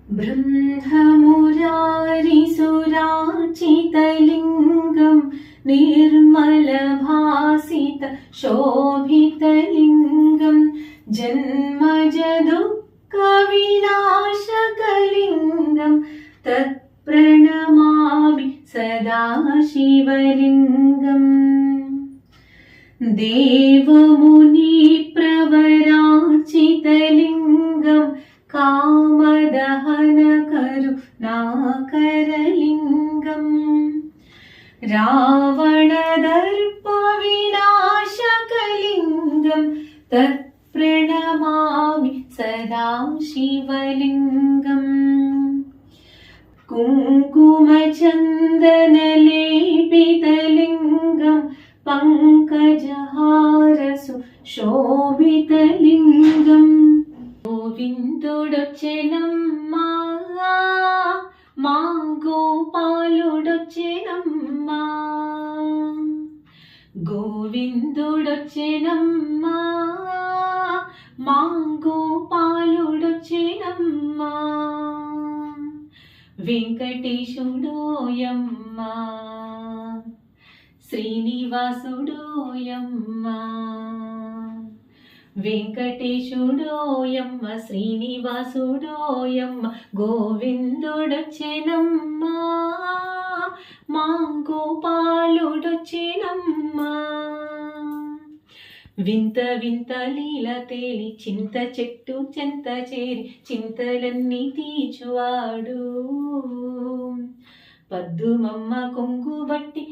ब्रह्ममुरारिसुराचितलिङ्गं निर्मलभासित शोभितलिङ्गं जन्मजदुःखविनाशकलिङ्गं तत्प्रणमामि सदा शिवलिङ्गम् देवमुनिप्रवराचितलिङ्गं कामदहनकरुणाकरलिङ्गम् रावणदर्पविनाशकलिङ्गं तत्प्रणमामि सदा शिवलिङ्गम् कुङ्कुमचन्दनलेपितलिङ्गं पङ्कजहारसु शोभितलिङ्गम् గోవిందుడొచ్చెనమ్మా మా గోపాలుడొచ్చెనమ్మా గోవిందుడొచ్చెనమ్మా మా గోపాలుడొచ్చెనమ్మా వెంకటేశుడోయమ్మా శ్రీనివాసుడోయమ్మా వెంకటేశుడోయమ్మ శ్రీనివాసుడోయమ్మ గోవిందుడొచ్చెనమ్మా మా గోపాలుడొచ్చెనమ్మా వింత వింత లీల తేలి చింత చెట్టు చెంత చేరి చింతలన్నీ తీర్చువాడు పద్దుమమ్మ కొంగు బట్టి